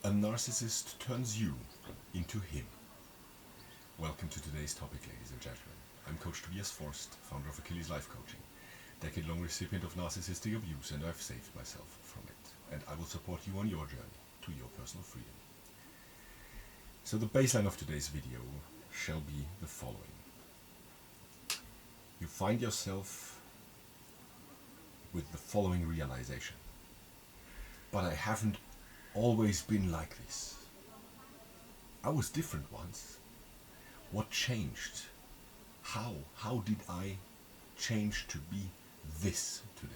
A narcissist turns you into him. Welcome to today's topic, ladies and gentlemen. I'm Coach Tobias Forst, founder of Achilles Life Coaching, decade-long recipient of narcissistic abuse, and I've saved myself from it. And I will support you on your journey to your personal freedom. So the baseline of today's video shall be the following. You find yourself with the following realization. But I haven't always been like this. I was different once. What changed? How did I change to be this today?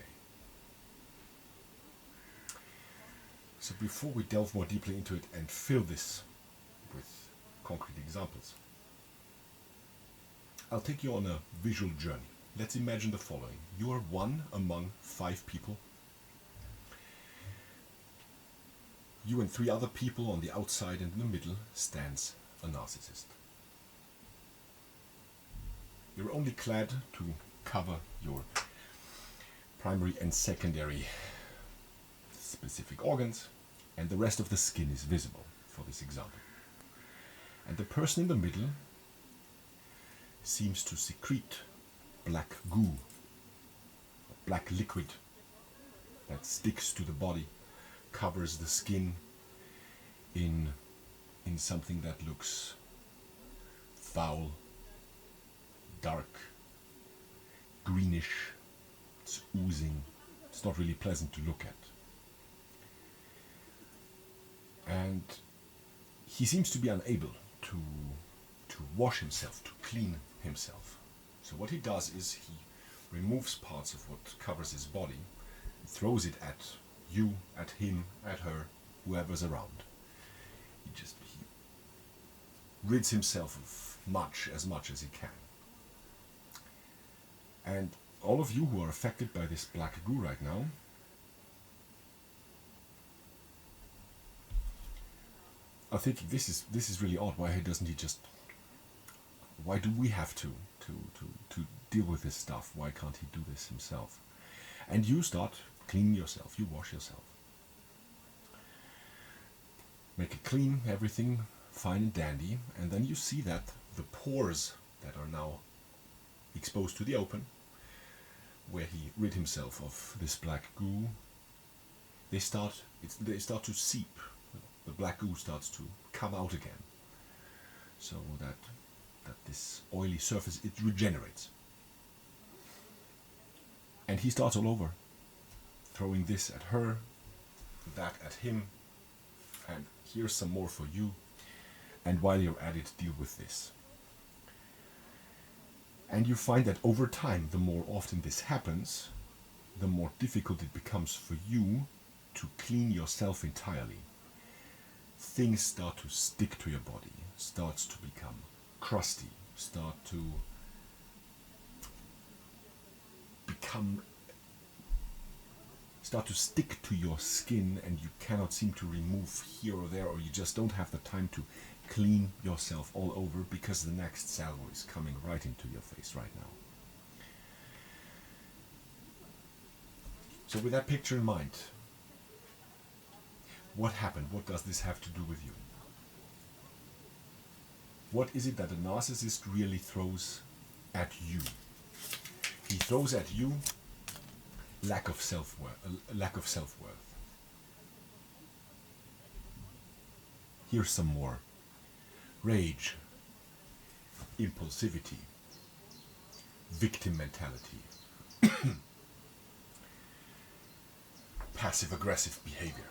So before we delve more deeply into it and fill this with concrete examples, I'll take you on a visual journey. Let's imagine the following. You are one among 5 people. You and 3 other people on the outside, and in the middle stands a narcissist. You're only clad to cover your primary and secondary specific organs, and the rest of the skin is visible for this example. And the person in the middle seems to secrete black goo, black liquid that sticks to the body, covers the skin in something that looks foul, dark, greenish. It's oozing. It's not really pleasant to look at. And he seems to be unable to wash himself, to clean himself. So what he does is he removes parts of what covers his body, throws it at you, at him, at her, whoever's around. He rids himself of as much as he can. And all of you who are affected by this black goo right now, are thinking, this is really odd. Why doesn't he just? Why do we have to deal with this stuff? Why can't he do this himself? And you start cleaning yourself. You wash yourself. Make it clean, everything fine and dandy, and then you see that the pores that are now exposed to the open, where he rid himself of this black goo, they start to seep. The black goo starts to come out again, so that this oily surface, it regenerates. And he starts all over, throwing this at her, that at him, and here's some more for you, and while you're at it, deal with this. And you find that over time, the more often this happens, the more difficult it becomes for you to clean yourself entirely. Things start to stick to your body, starts to become crusty, start to stick to your skin, and you cannot seem to remove here or there, or you just don't have the time to clean yourself all over because the next salvo is coming right into your face right now. So with that picture in mind, what happened? What does this have to do with you? What is it that a narcissist really throws at you? He throws at you lack of self-worth. Here's some more. Rage, impulsivity, victim mentality, passive-aggressive behavior.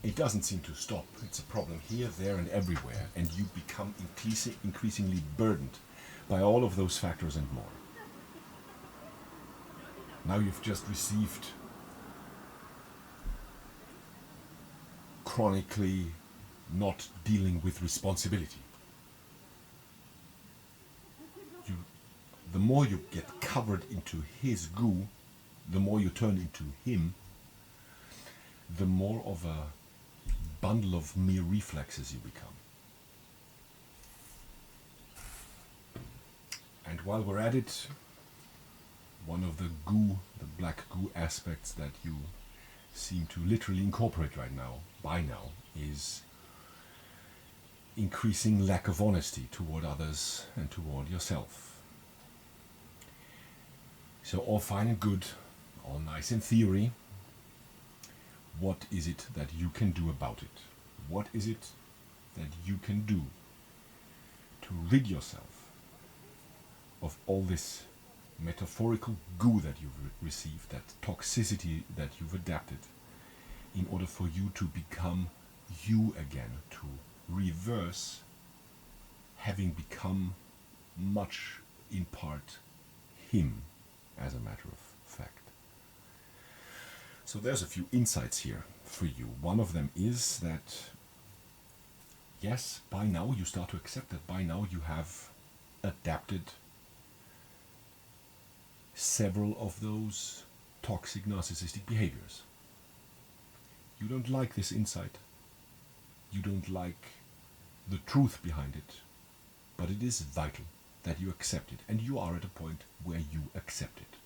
It doesn't seem to stop. It's a problem here, there, and everywhere, and you become increasingly burdened by all of those factors and more. Now you've just received chronically not dealing with responsibility. The more you get covered into his goo, the more you turn into him, the more of a bundle of mere reflexes you become. And while we're at it, one of the goo, the black goo aspects that you seem to literally incorporate right now, by now, is increasing lack of honesty toward others and toward yourself. So all fine and good, all nice in theory. What is it that you can do about it? What is it that you can do to rid yourself of all this metaphorical goo that you've received, that toxicity that you've adapted, in order for you to become you again, to reverse having become much in part him, as a matter of fact. So there's a few insights here for you. One of them is that, yes, by now you start to accept that by now you have adapted several of those toxic narcissistic behaviors. You don't like this insight. You don't like the truth behind it. But it is vital that you accept it. And you are at a point where you accept it.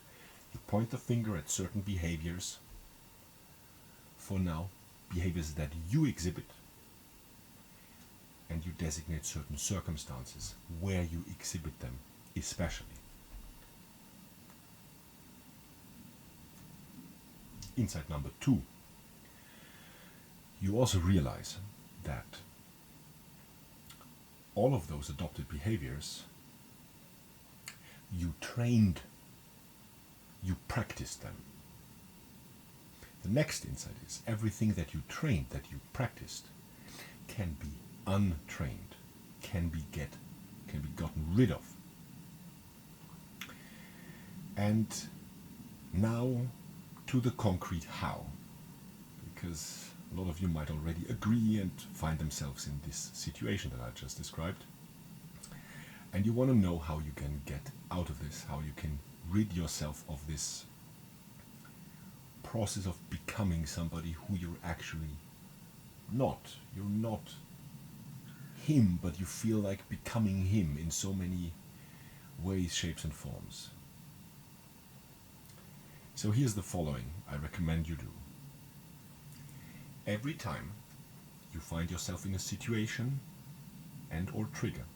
You point the finger at certain behaviors. For now, behaviors that you exhibit. And you designate certain circumstances where you exhibit them, especially. Insight number 2. You also realize that all of those adopted behaviors, you trained, you practiced them. The next insight is everything that you trained, that you practiced, can be untrained, can be gotten rid of. And now to the concrete how, because a lot of you might already agree and find themselves in this situation that I just described. And you want to know how you can get out of this, how you can rid yourself of this process of becoming somebody who you're actually not. You're not him, but you feel like becoming him in so many ways, shapes and forms. So here's the following I recommend you do. Every time you find yourself in a situation and or trigger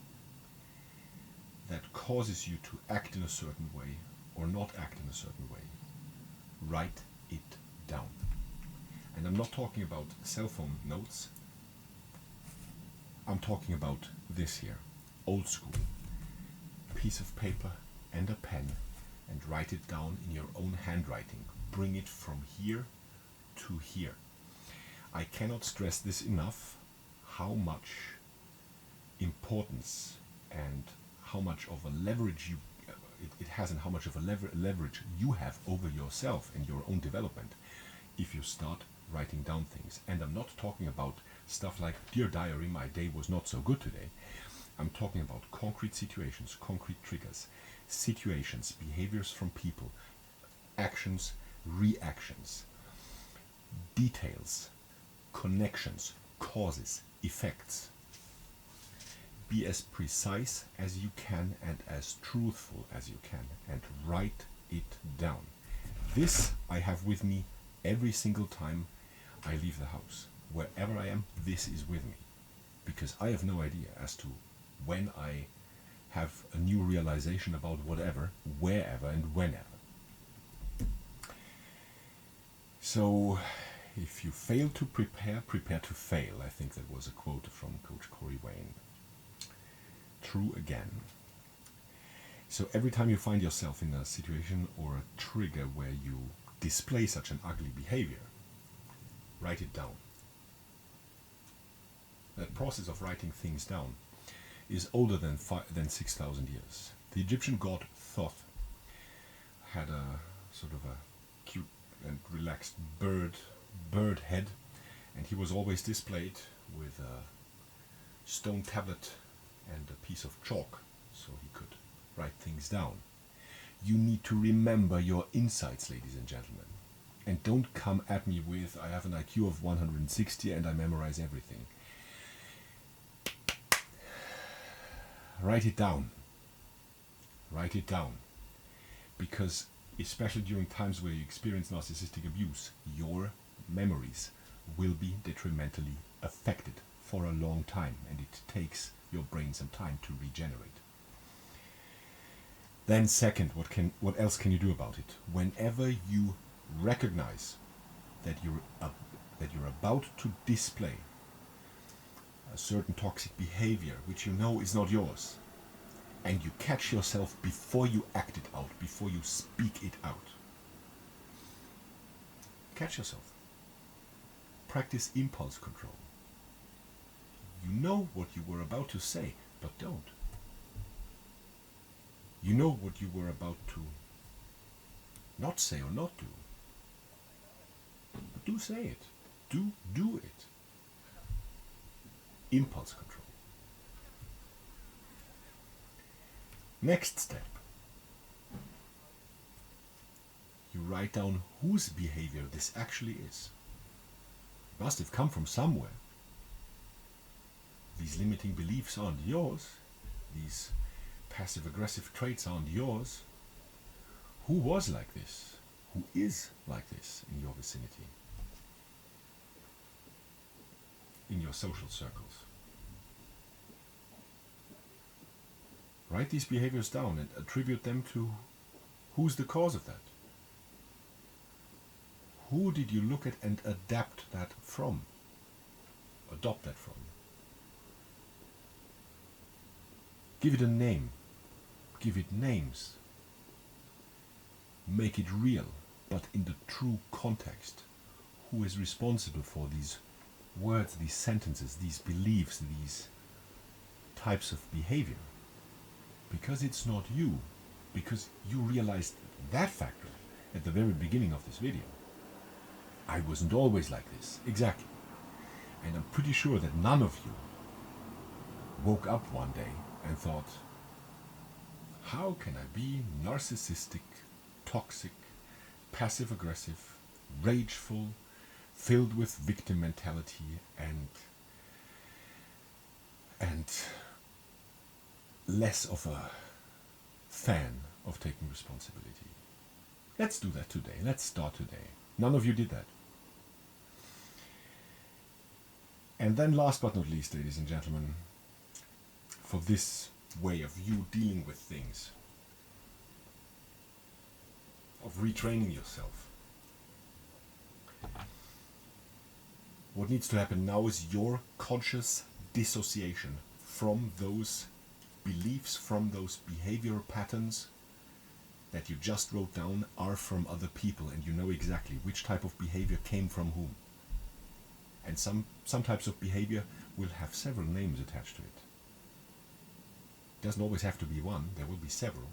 that causes you to act in a certain way or not act in a certain way, write it down. And I'm not talking about cell phone notes. I'm talking about this here, old school. A piece of paper and a pen, and write it down in your own handwriting. Bring it from here to here. I cannot stress this enough, how much importance and how much of a leverage it has, and how much of a leverage you have over yourself and your own development if you start writing down things. And I'm not talking about stuff like, dear diary, my day was not so good today. I'm talking about concrete situations, concrete triggers, situations, behaviors from people, actions, reactions, details, connections, causes, effects. Be as precise as you can and as truthful as you can, and write it down. This I have with me every single time I leave the house. Wherever I am, this is with me, because I have no idea as to when I have a new realization about whatever, wherever and whenever. So if you fail to prepare, prepare to fail. I think that was a quote from Coach Corey Wayne. True again. So every time you find yourself in a situation or a trigger where you display such an ugly behavior, write it down. That process of writing things down is older than 6,000 years. The Egyptian god Thoth had a sort of a cute and relaxed bird head, and he was always displayed with a stone tablet and a piece of chalk so he could write things down. You need to remember your insights, ladies and gentlemen, and don't come at me with, I have an IQ of 160 and I memorize everything. Write it down. Write it down. Because especially during times where you experience narcissistic abuse, your memories will be detrimentally affected for a long time, and it takes your brain some time to regenerate. Then second, what else can you do about it? Whenever you recognize that you're about to display a certain toxic behavior which you know is not yours, and you catch yourself before you act it out, before you speak it out. Catch yourself. Practice impulse control. You know what you were about to say, but don't. You know what you were about to not say or not do. But do say it. Do it. Impulse control. Next step. You write down whose behavior this actually is. It must have come from somewhere. These limiting beliefs aren't yours. These passive-aggressive traits aren't yours. Who was like this? Who is like this in your vicinity? In your social circles? Write these behaviors down and attribute them to who's the cause of that. Who did you look at and adapt that from? Adopt that from? Give it a name. Give it names. Make it real, but in the true context. Who is responsible for these words, these sentences, these beliefs, these types of behavior? Because it's not you. Because you realized that factor at the very beginning of this video. I wasn't always like this. Exactly. And I'm pretty sure that none of you woke up one day and thought, how can I be narcissistic, toxic, passive-aggressive, rageful, filled with victim mentality and less of a fan of taking responsibility? Let's do that today. Let's start today. None of you did that. And then last but not least, ladies and gentlemen, for this way of you dealing with things, of retraining yourself, what needs to happen now is your conscious dissociation from those beliefs, from those behavioral patterns that you just wrote down are from other people, and you know exactly which type of behavior came from whom. And some types of behavior will have several names attached to it. It doesn't always have to be one, there will be several.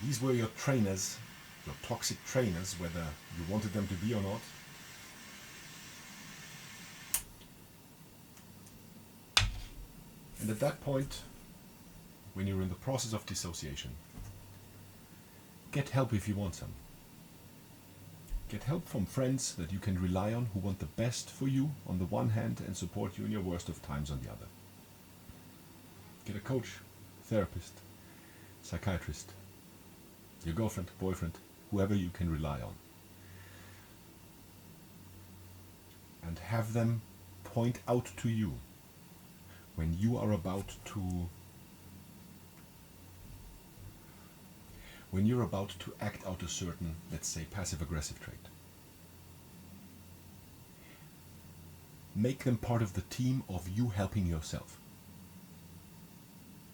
These were your trainers, your toxic trainers, whether you wanted them to be or not. And at that point, when you're in the process of dissociation, get help if you want some. Get help from friends that you can rely on, who want the best for you on the one hand and support you in your worst of times on the other. Get a coach, therapist, psychiatrist, your girlfriend, boyfriend, whoever you can rely on. And have them point out to you when you are about to act out a certain, let's say, passive-aggressive trait. Make them part of the team of you helping yourself.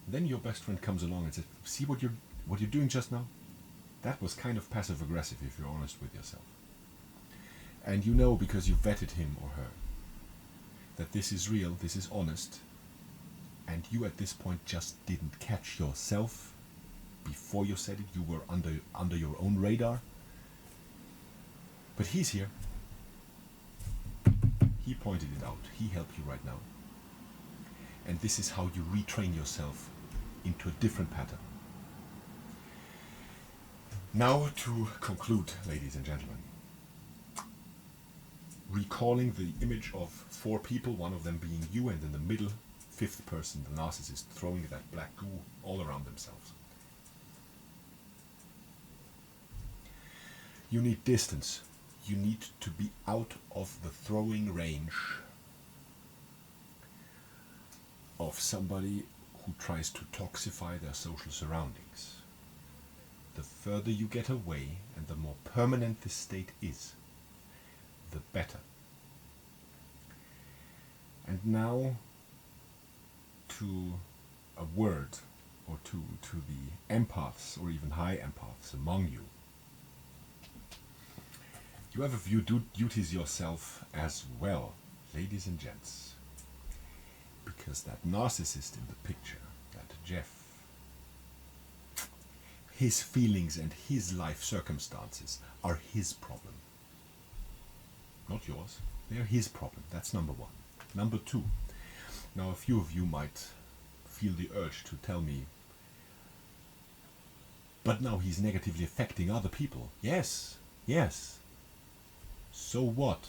Then your best friend comes along and says, see what you're doing just now? That was kind of passive-aggressive, if you're honest with yourself. And you know, because you vetted him or her, that this is real, this is honest, and you at this point just didn't catch yourself before you said it. You were under your own radar. But he's here. He pointed it out. He helped you right now. And this is how you retrain yourself into a different pattern. Now to conclude, ladies and gentlemen. Recalling the image of 4 people, one of them being you, and in the middle, 5th person, the narcissist, throwing that black goo all around themselves. You need distance. you need to be out of the throwing range of somebody who tries to toxify their social surroundings. The further you get away and the more permanent this state is, the better. And now to a word or to the empaths or even high empaths among you. You have a few duties yourself as well, ladies and gents. Because that narcissist in the picture, that Jeff, his feelings and his life circumstances are his problem. Not yours. They're his problem. That's number one. Number two. Now a few of you might feel the urge to tell me, but now he's negatively affecting other people. Yes, yes. So what?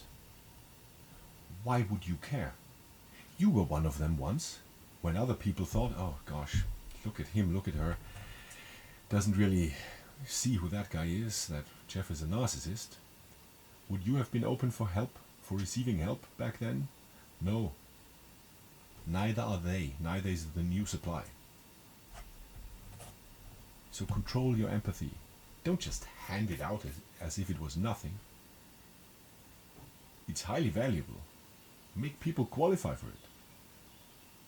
Why would you care? You were one of them once, when other people thought, oh gosh, look at him, look at her, doesn't really see who that guy is, that Jeff is a narcissist. Would you have been open for help, for receiving help back then? No. Neither are they, neither is the new supply. So control your empathy. Don't just hand it out as if it was nothing. It's highly valuable. Make people qualify for it.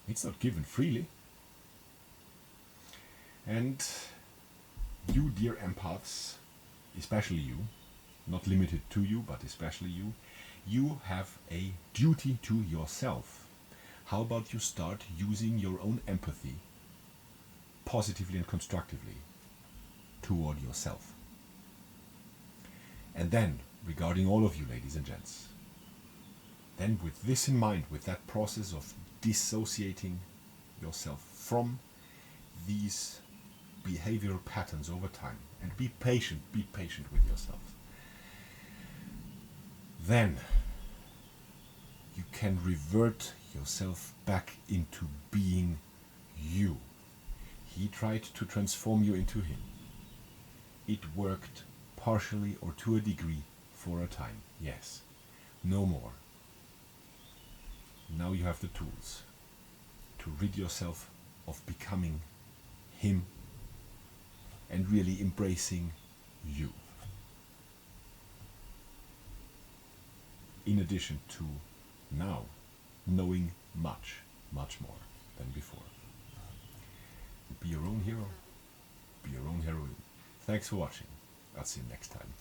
It's not given freely. And you, dear empaths, especially you, not limited to you, but especially you, you have a duty to yourself. How about you start using your own empathy positively and constructively toward yourself? And then, regarding all of you, ladies and gents, then with this in mind, with that process of dissociating yourself from these behavioral patterns over time, and be patient with yourself, then you can revert yourself back into being you. He tried to transform you into him. It worked partially or to a degree for a time, yes. No more. Now you have the tools to rid yourself of becoming him and really embracing you. In addition to now knowing much more than before. Be your own hero, be your own heroine. Thanks for watching. I'll see you next time.